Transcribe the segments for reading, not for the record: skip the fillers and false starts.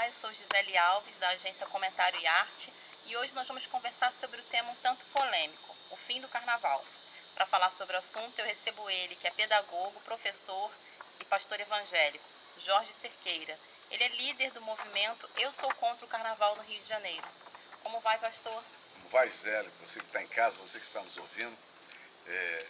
eu sou Gisele Alves, da agência Comentário e Arte, e hoje nós vamos conversar sobre o tema um tanto polêmico, o fim do carnaval. Para falar sobre o assunto, eu recebo ele, que é pedagogo, professor e pastor evangélico, Jorge Cerqueira. Ele é líder do movimento Eu Sou Contra o Carnaval no Rio de Janeiro. Como vai, pastor? Como vai, Gisele? Você que está em casa, você que está nos ouvindo.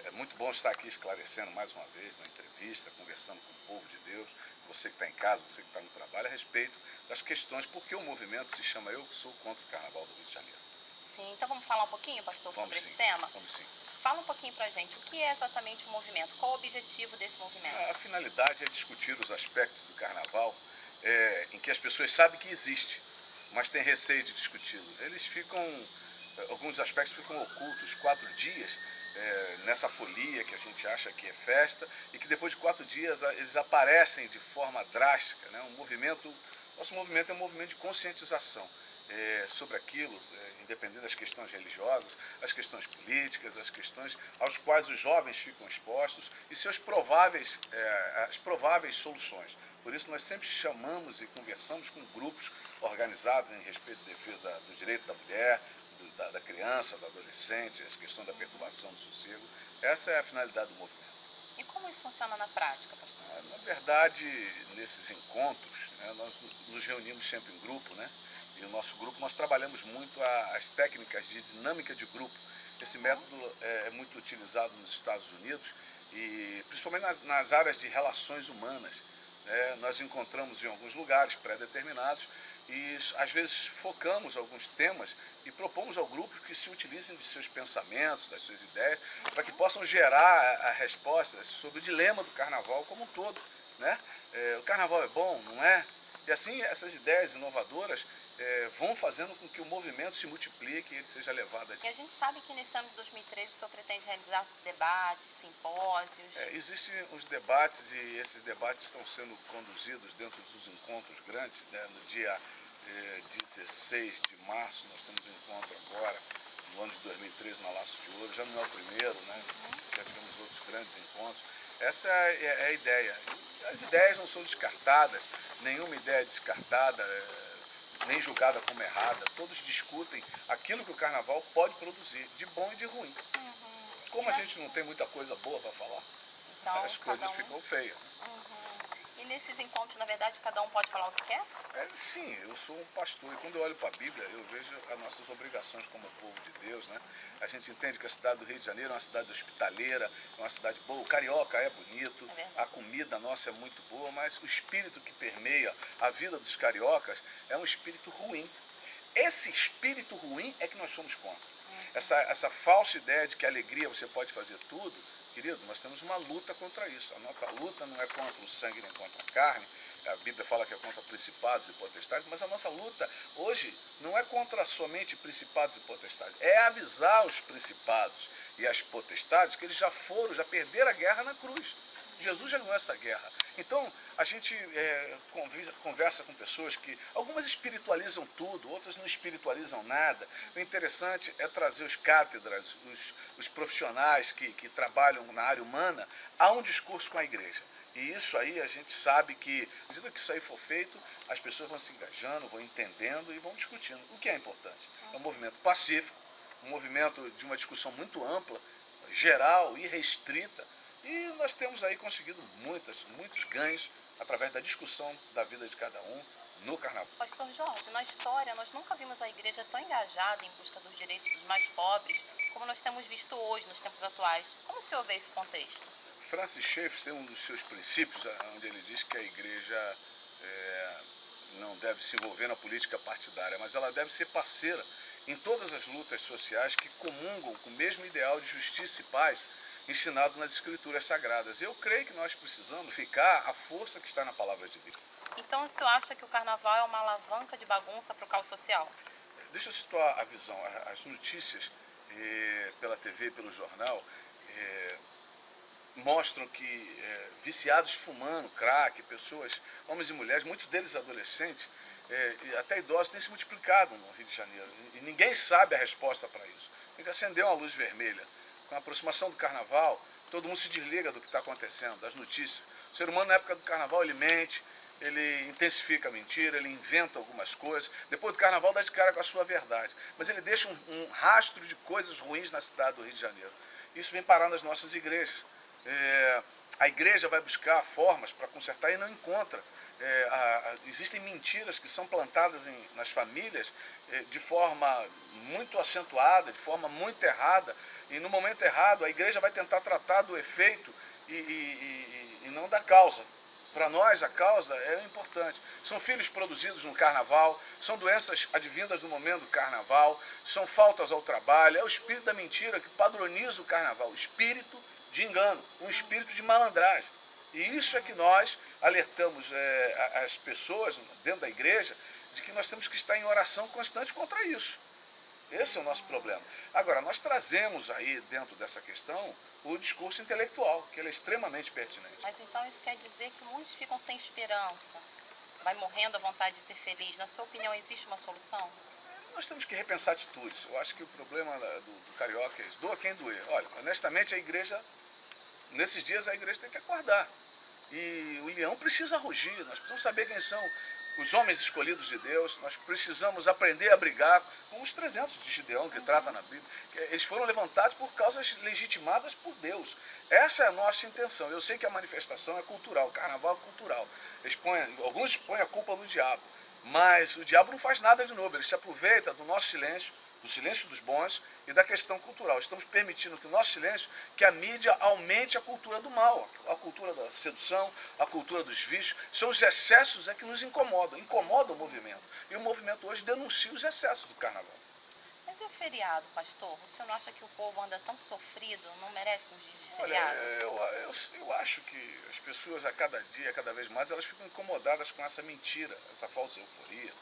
É muito bom estar aqui esclarecendo mais uma vez na entrevista, conversando com o povo de Deus, você que está em casa, você que está no trabalho, a respeito das questões, porque o movimento se chama Eu Sou Contra o Carnaval do Rio de Janeiro. Sim, então vamos falar um pouquinho, pastor, sobre esse tema? Vamos sim. Fala um pouquinho pra gente, o que é exatamente o movimento? Qual o objetivo desse movimento? A finalidade é discutir os aspectos do carnaval em que as pessoas sabem que existe, mas têm receio de discuti-lo. Alguns aspectos ficam ocultos, 4 dias, nessa folia que a gente acha que é festa, e que depois de 4 dias eles aparecem de forma drástica, né? Nosso movimento é um movimento de conscientização sobre aquilo, independente das questões religiosas, as questões políticas, as questões aos quais os jovens ficam expostos e as prováveis soluções. Por isso nós sempre chamamos e conversamos com grupos organizados em respeito à defesa do direito da mulher, da criança, do adolescente, a questão da perturbação do sossego. Essa é a finalidade do movimento. E como isso funciona na prática, pastor? Na verdade, nesses encontros, né, nós nos reunimos sempre em grupo, né? E o nosso grupo, nós trabalhamos muito as técnicas de dinâmica de grupo. Esse método é muito utilizado nos Estados Unidos e principalmente nas áreas de relações humanas. Nós encontramos em alguns lugares pré-determinados e às vezes focamos alguns temas e propomos ao grupo que se utilizem de seus pensamentos, das suas ideias, para que possam gerar respostas sobre o dilema do carnaval como um todo, né? O carnaval é bom, não é? E assim essas ideias inovadoras vão fazendo com que o movimento se multiplique e ele seja levado adiante. E a gente sabe que nesse ano de 2013 o senhor pretende realizar debates, simpósios. Existem os debates e esses debates estão sendo conduzidos dentro dos encontros grandes, né? No dia 16 de março nós temos um encontro agora, no ano de 2013 na Laço de Ouro, já não é o primeiro, né? Já tivemos outros grandes encontros. Essa é a ideia. As ideias não são descartadas, nenhuma ideia é descartada, nem julgada como errada. Todos discutem aquilo que o carnaval pode produzir, de bom e de ruim. Como a gente não tem muita coisa boa para falar, Então, as coisas ficam feias. E nesses encontros, na verdade, cada um pode falar o que quer? Sim, eu sou um pastor e quando eu olho para a Bíblia, eu vejo as nossas obrigações como povo de Deus, né? A gente entende que a cidade do Rio de Janeiro é uma cidade hospitaleira, é uma cidade boa, o carioca é bonito, a comida nossa é muito boa, mas o espírito que permeia a vida dos cariocas é um espírito ruim. Esse espírito ruim é que nós somos contra. Essa falsa ideia de que a alegria você pode fazer tudo, querido, nós temos uma luta contra isso. A nossa luta não é contra o sangue nem contra a carne. A Bíblia fala que é contra principados e potestades, mas a nossa luta hoje não é contra somente principados e potestades. É avisar os principados e as potestades que eles já perderam a guerra na cruz. Jesus já ganhou essa guerra. Então, a gente conversa com pessoas que, algumas espiritualizam tudo, outras não espiritualizam nada. O interessante é trazer os cátedras, os profissionais que trabalham na área humana, a um discurso com a igreja. E isso aí a gente sabe que, à medida que isso aí for feito, as pessoas vão se engajando, vão entendendo e vão discutindo. O que é importante? É um movimento pacífico, um movimento de uma discussão muito ampla, geral e restrita. E nós temos aí conseguido muitos ganhos através da discussão da vida de cada um no carnaval. Pastor Jorge, na história nós nunca vimos a igreja tão engajada em busca dos direitos dos mais pobres como nós temos visto hoje, nos tempos atuais. Como o senhor vê esse contexto? Francis Schaeffer tem um dos seus princípios, onde ele diz que a igreja não deve se envolver na política partidária, mas ela deve ser parceira em todas as lutas sociais que comungam com o mesmo ideal de justiça e paz ensinado nas escrituras sagradas. Eu creio que nós precisamos ficar a força que está na palavra de Deus. Então o senhor acha que o carnaval é uma alavanca de bagunça para o caos social? Deixa eu situar a visão. As notícias pela TV e pelo jornal mostram que viciados fumando crack, pessoas, homens e mulheres, muitos deles adolescentes, e até idosos, têm se multiplicado no Rio de Janeiro. E ninguém sabe a resposta para isso. Tem que acender uma luz vermelha. Com a aproximação do carnaval, todo mundo se desliga do que está acontecendo, das notícias. O ser humano, na época do carnaval, ele mente, ele intensifica a mentira, ele inventa algumas coisas. Depois do carnaval dá de cara com a sua verdade. Mas ele deixa um rastro de coisas ruins na cidade do Rio de Janeiro. Isso vem parar nas nossas igrejas. A igreja vai buscar formas para consertar e não encontra. Existem mentiras que são plantadas nas famílias de forma muito acentuada, de forma muito errada. E no momento errado a igreja vai tentar tratar do efeito e não da causa. Para nós, a causa é importante. São filhos produzidos no carnaval, são doenças advindas no momento do carnaval, são faltas ao trabalho, é o espírito da mentira que padroniza o carnaval, o espírito de engano, um espírito de malandragem. E isso é que nós alertamos as pessoas dentro da igreja de que nós temos que estar em oração constante contra isso. Esse é o nosso problema. Agora, nós trazemos aí dentro dessa questão o discurso intelectual, que ele é extremamente pertinente. Mas então isso quer dizer que muitos ficam sem esperança, vai morrendo a vontade de ser feliz. Na sua opinião, existe uma solução? Nós temos que repensar atitudes. Eu acho que o problema do carioca é isso. Doa quem doer. Olha, honestamente, a igreja, nesses dias a igreja tem que acordar. E o leão precisa rugir. Nós precisamos saber quem são os homens escolhidos de Deus. Nós precisamos aprender a brigar com os 300 de Gideão que trata na Bíblia. Eles foram levantados por causas legitimadas por Deus. Essa é a nossa intenção. Eu sei que a manifestação é cultural, o carnaval é cultural. Alguns põem a culpa no diabo, mas o diabo não faz nada de novo. Ele se aproveita do nosso silêncio, do silêncio dos bons e da questão cultural. Estamos permitindo que o nosso silêncio, que a mídia aumente a cultura do mal, a cultura da sedução, a cultura dos vícios. São os excessos que nos incomodam o movimento. E o movimento hoje denuncia os excessos do carnaval. Mas e o feriado, pastor? O senhor não acha que o povo anda tão sofrido, não merece um dia de Olha, feriado? eu acho que as pessoas a cada dia, cada vez mais, elas ficam incomodadas com essa mentira, essa falsa euforia,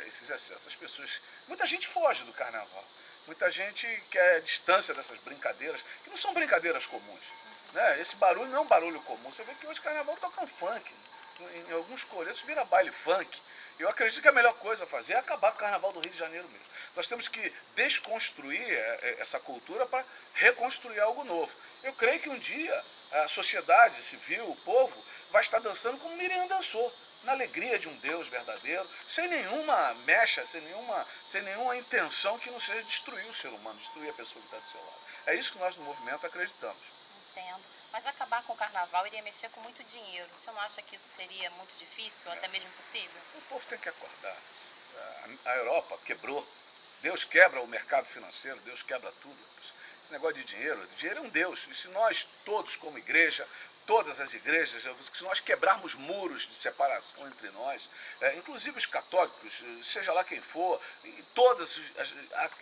esses excessos. As pessoas, muita gente foge do carnaval, muita gente quer distância dessas brincadeiras, que não são brincadeiras comuns. Né? Esse barulho não é um barulho comum. Você vê que hoje o carnaval toca um funk, em alguns coletos vira baile funk. Eu acredito que a melhor coisa a fazer é acabar com o carnaval do Rio de Janeiro mesmo. Nós temos que desconstruir essa cultura para reconstruir algo novo. Eu creio que um dia a sociedade civil, o povo, vai estar dançando como Miriam dançou, na alegria de um Deus verdadeiro, sem nenhuma mecha, sem nenhuma intenção que não seja destruir o ser humano, destruir a pessoa que está do seu lado. É isso que nós no movimento acreditamos. Entendo. Mas acabar com o carnaval iria mexer com muito dinheiro. Você não acha que isso seria muito difícil, ou até mesmo impossível? O povo tem que acordar. A Europa quebrou. Deus quebra o mercado financeiro, Deus quebra tudo. Esse negócio de dinheiro é um Deus. E se nós todos como igreja, todas as igrejas, se nós quebrarmos muros de separação entre nós, inclusive os católicos, seja lá quem for, e todas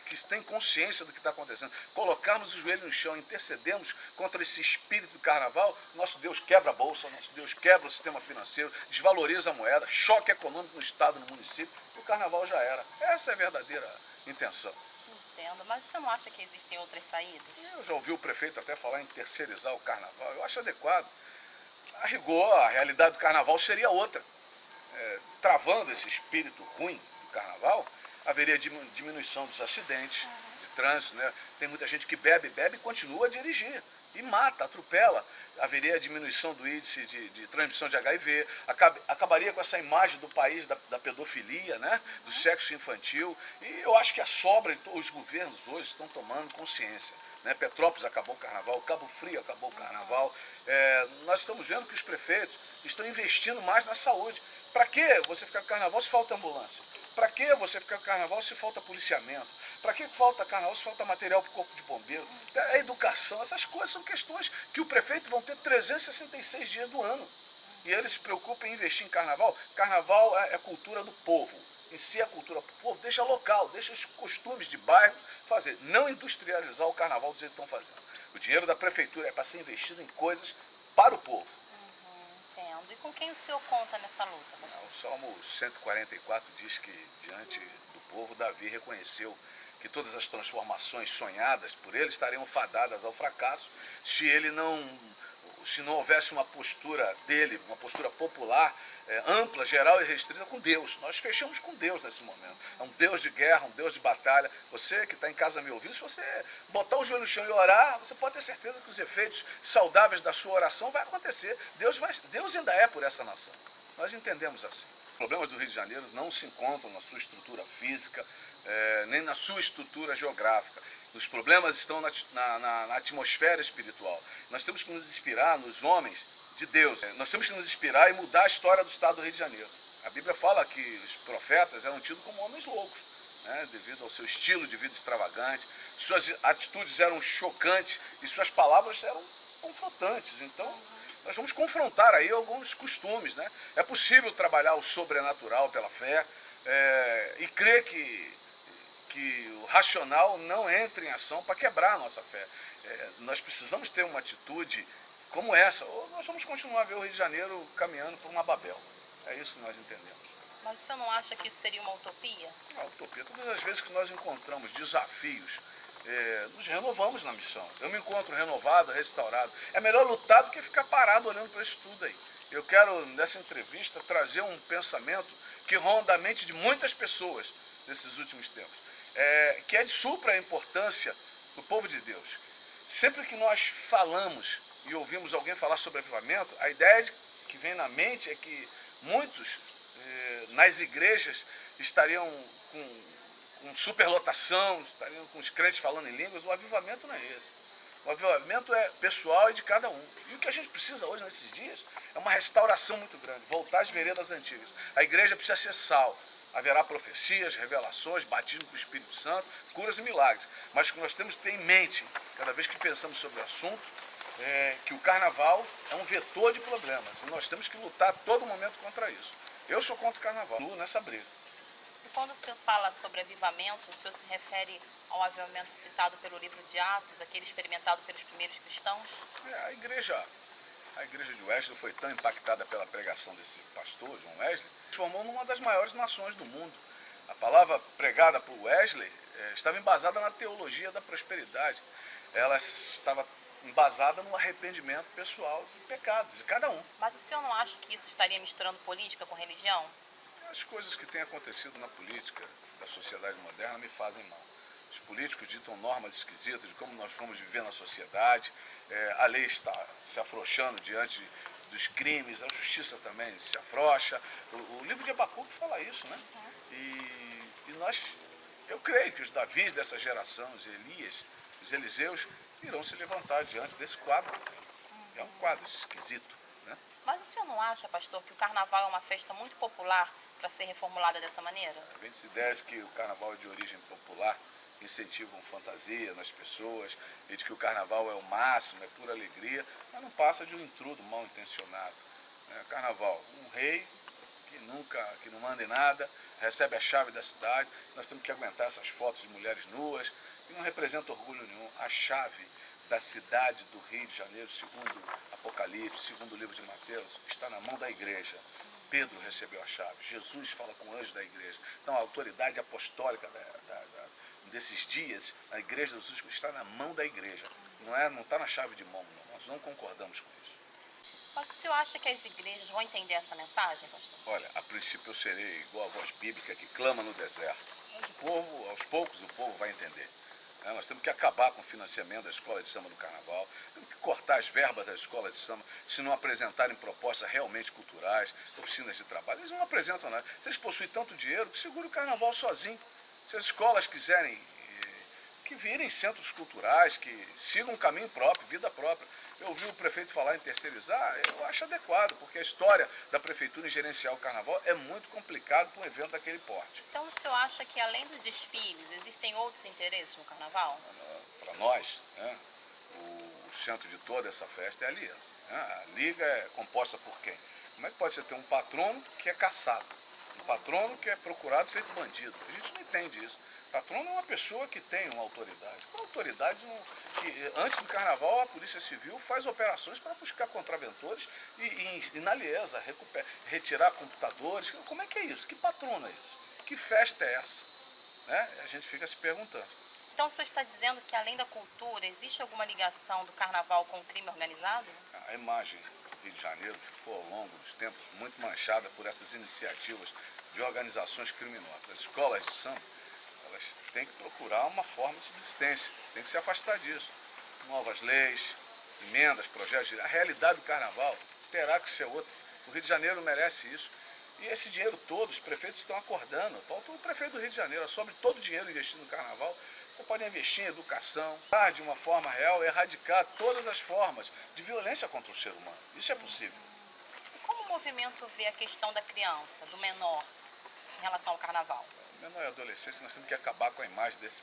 que têm consciência do que está acontecendo, colocarmos o joelho no chão, intercedemos contra esse espírito do carnaval, nosso Deus quebra a bolsa, nosso Deus quebra o sistema financeiro, desvaloriza a moeda, choque econômico no estado, no município, e o carnaval já era. Essa é a verdadeira intenção. Entendo, mas você não acha que existem outras saídas? Eu já ouvi o prefeito até falar em terceirizar o carnaval. Eu acho adequado. A rigor, a realidade do carnaval seria outra. Travando esse espírito ruim do carnaval, haveria diminuição dos acidentes de trânsito. Né? Tem muita gente que bebe e continua a dirigir. E mata, atropela. Haveria diminuição do índice de transmissão de HIV, acabaria com essa imagem do país da pedofilia, né? Do sexo infantil. E eu acho que a sobra, os governos hoje estão tomando consciência. Né? Petrópolis acabou o carnaval, Cabo Frio acabou o carnaval. Nós estamos vendo que os prefeitos estão investindo mais na saúde. Para que você ficar com carnaval se falta ambulância? Para que você ficar com carnaval se falta policiamento? Para que falta carnaval se falta material para o corpo de bombeiro? A educação, essas coisas são questões que o prefeito vão ter 366 dias do ano. E ele se preocupa em investir em carnaval. Carnaval é cultura do povo. Em si é cultura do povo, deixa local, deixa os costumes de bairro fazer. Não industrializar o carnaval do jeito que estão fazendo. O dinheiro da prefeitura é para ser investido em coisas para o povo. Entendo. E com quem o senhor conta nessa luta? O Salmo 144 diz que diante do povo Davi reconheceu que todas as transformações sonhadas por ele estariam fadadas ao fracasso se não houvesse uma postura dele, uma postura popular, ampla, geral e restrita com Deus. Nós fechamos com Deus nesse momento. É um Deus de guerra, um Deus de batalha. Você que está em casa me ouvindo, se você botar o joelho no chão e orar, você pode ter certeza que os efeitos saudáveis da sua oração vai acontecer. Deus ainda é por essa nação. Nós entendemos assim. Os problemas do Rio de Janeiro não se encontram na sua estrutura física, nem na sua estrutura geográfica. Os problemas estão na atmosfera espiritual. Nós temos que nos inspirar nos homens de Deus. Nós temos que nos inspirar e mudar a história do estado do Rio de Janeiro. A Bíblia fala que os profetas eram tidos como homens loucos, né, devido ao seu estilo de vida extravagante. Suas atitudes eram chocantes e suas palavras eram confrontantes. Então, nós vamos confrontar aí alguns costumes, né? É possível trabalhar o sobrenatural pela fé e crer que o racional não entre em ação para quebrar a nossa fé. Nós precisamos ter uma atitude como essa, ou nós vamos continuar a ver o Rio de Janeiro caminhando por uma Babel. É isso que nós entendemos. Mas você não acha que isso seria uma utopia? Uma utopia. Todas as vezes que nós encontramos desafios, nos renovamos na missão. Eu me encontro renovado, restaurado. É melhor lutar do que ficar parado olhando para isso tudo aí. Eu quero, nessa entrevista, trazer um pensamento que ronda a mente de muitas pessoas nesses últimos tempos, que é de supra a importância do povo de Deus. Sempre que nós falamos e ouvimos alguém falar sobre avivamento, a ideia que vem na mente é que muitos nas igrejas estariam com superlotação, estariam com os crentes falando em línguas. O avivamento não é esse. O avivamento é pessoal e de cada um. E o que a gente precisa hoje, nesses dias, é uma restauração muito grande, voltar às veredas antigas. A igreja precisa ser sal. Haverá profecias, revelações, batismo com o Espírito Santo, curas e milagres. Mas o que nós temos que ter em mente, cada vez que pensamos sobre o assunto, que o carnaval é um vetor de problemas. E nós temos que lutar a todo momento contra isso. Eu sou contra o carnaval, nessa briga. E quando o senhor fala sobre avivamento, o senhor se refere ao avivamento citado pelo livro de Atos, aquele experimentado pelos primeiros cristãos? A igreja de Wesley foi tão impactada pela pregação desse pastor, John Wesley, se formou numa das maiores nações do mundo. A palavra pregada por Wesley estava embasada na teologia da prosperidade. Ela estava embasada no arrependimento pessoal de pecados de cada um. Mas o senhor não acha que isso estaria misturando política com religião? As coisas que têm acontecido na política da sociedade moderna me fazem mal. Os políticos ditam normas esquisitas de como nós vamos viver na sociedade, a lei está se afrouxando diante dos crimes, a justiça também se afrouxa. O livro de Abacuque fala isso, né? Eu creio que os Davis dessa geração, os Elias, os Eliseus, irão se levantar diante desse quadro. É um quadro esquisito, né? Mas o senhor não acha, pastor, que o carnaval é uma festa muito popular para ser reformulada dessa maneira? Vende-se ideias que o carnaval é de origem popular, incentivam fantasia nas pessoas, e de que o carnaval é o máximo, é pura alegria, mas não passa de um intrudo mal intencionado. Carnaval, um rei que não manda em nada, recebe a chave da cidade, nós temos que aguentar essas fotos de mulheres nuas, que não representa orgulho nenhum. A chave da cidade do Rio de Janeiro, segundo Apocalipse, segundo o livro de Mateus, está na mão da igreja. Pedro recebeu a chave, Jesus fala com o anjo da igreja. Então a autoridade apostólica desses dias, a igreja dos últimos, está na mão da igreja. Não está na chave de mão, não. Nós não concordamos com isso. Mas o senhor acha que as igrejas vão entender essa mensagem, pastor? Olha, a princípio eu serei igual a voz bíblica que clama no deserto. Mas aos poucos, o povo vai entender. Nós temos que acabar com o financiamento da escola de samba do carnaval, temos que cortar as verbas da escola de samba se não apresentarem propostas realmente culturais, oficinas de trabalho. Eles não apresentam nada. Se eles possuem tanto dinheiro, que segure o carnaval sozinho. Se as escolas quiserem, que virem centros culturais, que sigam um caminho próprio, vida própria. Eu ouvi o prefeito falar em terceirizar, eu acho adequado, porque a história da prefeitura em gerenciar o carnaval é muito complicado para um evento daquele porte. Então o senhor acha que além dos desfiles, existem outros interesses no carnaval? Para nós, o centro de toda essa festa é a aliança. A liga é composta por quem? Como é que pode ser ter um patrono que é caçado? Um patrono que é procurado feito bandido? A gente não entende isso. Patrono é uma pessoa que tem uma autoridade. Uma autoridade que, antes do carnaval, a Polícia Civil faz operações para buscar contraventores e na liesa, retirar computadores. Como é que é isso? Que patrono é isso? Que festa é essa? A gente fica se perguntando. Então o senhor está dizendo que além da cultura, existe alguma ligação do carnaval com o crime organizado? A imagem do Rio de Janeiro ficou ao longo dos tempos muito manchada por essas iniciativas de organizações criminosas. As escolas de samba, elas têm que procurar uma forma de subsistência, tem que se afastar disso. Novas leis, emendas, projetos. A realidade do carnaval terá que ser outra. O Rio de Janeiro merece isso. E esse dinheiro todo, os prefeitos estão acordando. Falta o prefeito do Rio de Janeiro, sobre todo o dinheiro investido no carnaval. Você pode investir em educação, de uma forma real, erradicar todas as formas de violência contra o ser humano. Isso é possível. E como o movimento vê a questão da criança, do menor, em relação ao carnaval? O menor e adolescente, nós temos que acabar com a imagem desse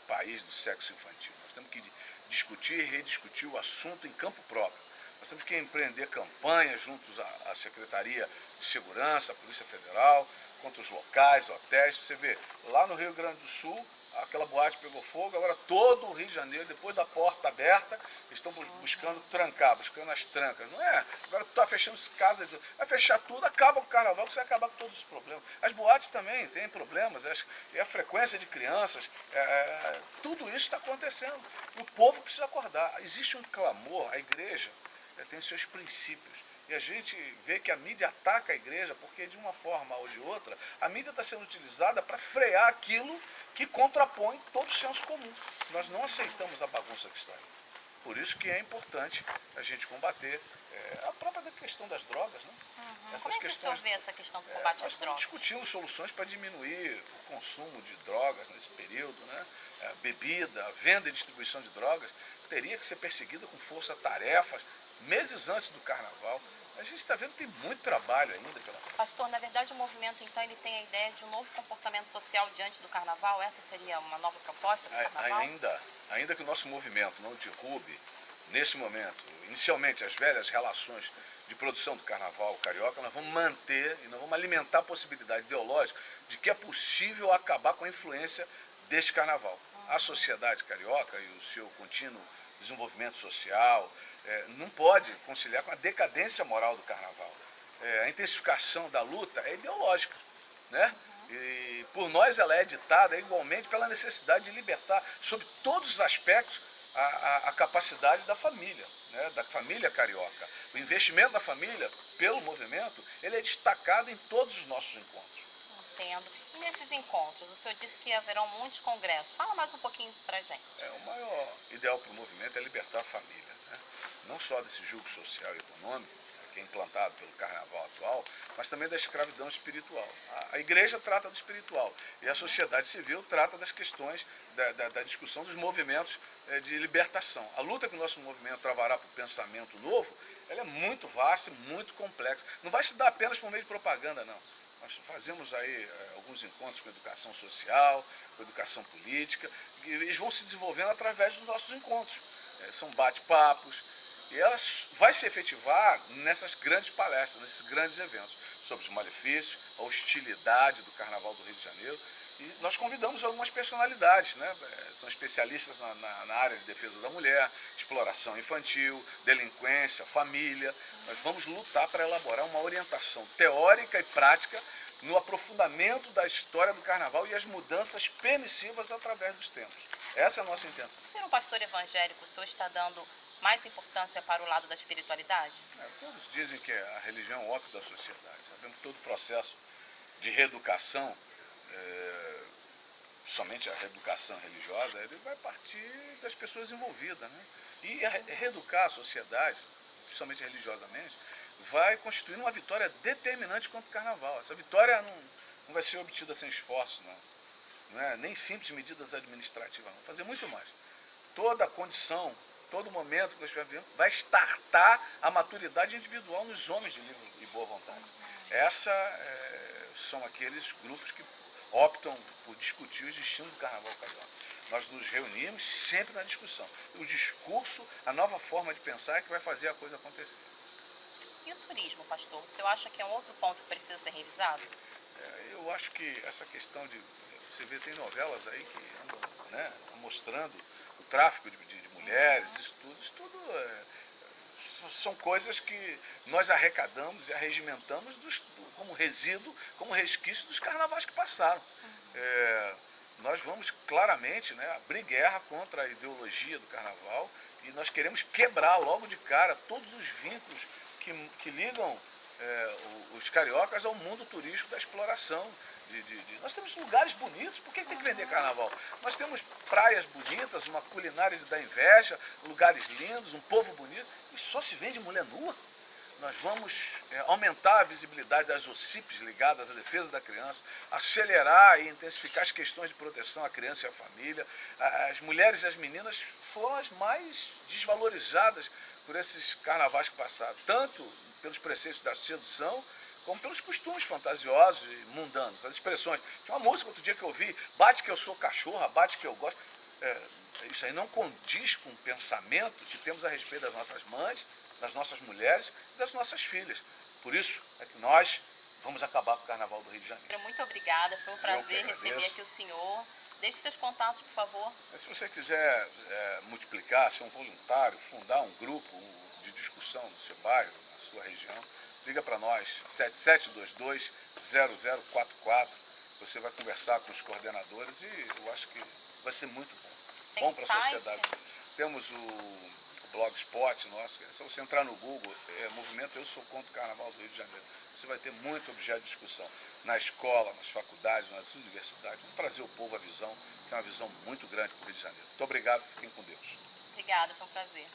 país do sexo infantil. Nós temos que discutir e rediscutir o assunto em campo próprio. Nós temos que empreender campanhas juntos à Secretaria de Segurança, à Polícia Federal, contra os locais, hotéis. Você vê, lá no Rio Grande do Sul, aquela boate pegou fogo, agora todo o Rio de Janeiro, depois da porta aberta, estão buscando trancar, buscando as trancas. Não é? Agora tu está fechando casas, vai fechar tudo, acaba com o carnaval, que você vai acabar com todos os problemas. As boates também têm problemas, e a frequência de crianças, tudo isso está acontecendo. E o povo precisa acordar. Existe um clamor, a igreja tem seus princípios. E a gente vê que a mídia ataca a igreja porque, de uma forma ou de outra, a mídia está sendo utilizada para frear aquilo que contrapõe todo o senso comum. Nós não aceitamos a bagunça que está aí. Por isso que é importante a gente combater a própria questão das drogas. Né? Como é que o senhor vê essa questão do combate às drogas? Nós estamos discutindo soluções para diminuir o consumo de drogas nesse período. Né? A bebida, a venda e distribuição de drogas teria que ser perseguida com força-tarefas meses antes do carnaval. A gente está vendo que tem muito trabalho ainda pela frente. Pastor, na verdade o movimento então ele tem a ideia de um novo comportamento social diante do carnaval? Essa seria uma nova proposta do carnaval? Ainda que o nosso movimento não derrube, nesse momento, inicialmente as velhas relações de produção do carnaval carioca, nós vamos manter e nós vamos alimentar a possibilidade ideológica de que é possível acabar com a influência deste carnaval. A sociedade carioca e o seu contínuo desenvolvimento social não pode conciliar com a decadência moral do carnaval. A intensificação da luta é ideológica, né? E por nós ela é ditada igualmente pela necessidade de libertar, sob todos os aspectos, a capacidade da família, né? Da família carioca. O investimento da família, pelo movimento, ele é destacado em todos os nossos encontros. Entendo. E nesses encontros, o senhor disse que haverão muitos congressos. Fala mais um pouquinho pra gente. O maior ideal para o movimento é libertar a família, né? Não só desse jugo social e econômico, que é implantado pelo carnaval atual, mas também da escravidão espiritual. A igreja trata do espiritual e a sociedade civil trata das questões da discussão dos movimentos de libertação. A luta que o nosso movimento travará para o pensamento novo, ela é muito vasta e muito complexa. Não vai se dar apenas por meio de propaganda, não. Nós fazemos aí alguns encontros com educação social, com educação política, e eles vão se desenvolvendo através dos nossos encontros. São bate-papos, e ela vai se efetivar nessas grandes palestras, nesses grandes eventos, sobre os malefícios, a hostilidade do Carnaval do Rio de Janeiro. E nós convidamos algumas personalidades, né? São especialistas na área de defesa da mulher, exploração infantil, delinquência, família. Nós vamos lutar para elaborar uma orientação teórica e prática no aprofundamento da história do Carnaval e as mudanças permissivas através dos tempos. Essa é a nossa intenção. Ser um pastor evangélico, o senhor está dando mais importância para o lado da espiritualidade? Todos dizem que a religião é o ópio da sociedade. Sabemos que todo o processo de reeducação, somente a reeducação religiosa, ele vai partir das pessoas envolvidas, né? E reeducar a sociedade, principalmente religiosamente, vai constituir uma vitória determinante contra o carnaval. Essa vitória não vai ser obtida sem esforço, não é nem simples medidas administrativas, não. Fazer muito mais. Toda a condição, todo momento que nós estivermos vivendo, vai startar a maturidade individual nos homens de livre e boa vontade. São aqueles grupos que optam por discutir os destinos do carnaval carioca. Nós nos reunimos sempre na discussão. O discurso, a nova forma de pensar é que vai fazer a coisa acontecer. E o turismo, pastor? Você acha que é um outro ponto que precisa ser revisado? Eu acho que essa questão de... Você vê, tem novelas aí que andam, né, mostrando o tráfico de mulheres, isso tudo são coisas que nós arrecadamos e arregimentamos como resíduo, como resquício dos carnavais que passaram. Nós vamos claramente, né, abrir guerra contra a ideologia do carnaval e nós queremos quebrar logo de cara todos os vínculos que ligam os cariocas ao mundo turístico da exploração. Nós temos lugares bonitos, por que tem que vender carnaval? Nós temos praias bonitas, uma culinária da inveja, lugares lindos, um povo bonito, e só se vende mulher nua. nós vamos aumentar a visibilidade das OCIPs ligadas à defesa da criança, acelerar e intensificar as questões de proteção à criança e à família. As mulheres e as meninas foram as mais desvalorizadas por esses carnavais que passaram, tanto pelos preceitos da sedução, como pelos costumes fantasiosos e mundanos, as expressões. Tinha uma música outro dia que eu ouvi, bate que eu sou cachorra, bate que eu gosto. Isso aí não condiz com o pensamento que temos a respeito das nossas mães, das nossas mulheres e das nossas filhas. Por isso é que nós vamos acabar com o Carnaval do Rio de Janeiro. Muito obrigada, foi um prazer receber aqui o senhor. Deixe seus contatos, por favor. Mas se você quiser multiplicar, ser um voluntário, fundar um grupo de discussão no seu bairro, na sua região, liga para nós, 7722-0044. Você vai conversar com os coordenadores e eu acho que vai ser muito bom. Bom para a sociedade. Temos o Blogspot nosso, se você entrar no Google, movimento Eu Sou Contra o Carnaval do Rio de Janeiro, você vai ter muito objeto de discussão na escola, nas faculdades, nas universidades. Vamos trazer o povo à visão, que é uma visão muito grande para o Rio de Janeiro. Muito obrigado, fiquem com Deus. Obrigada, foi um prazer.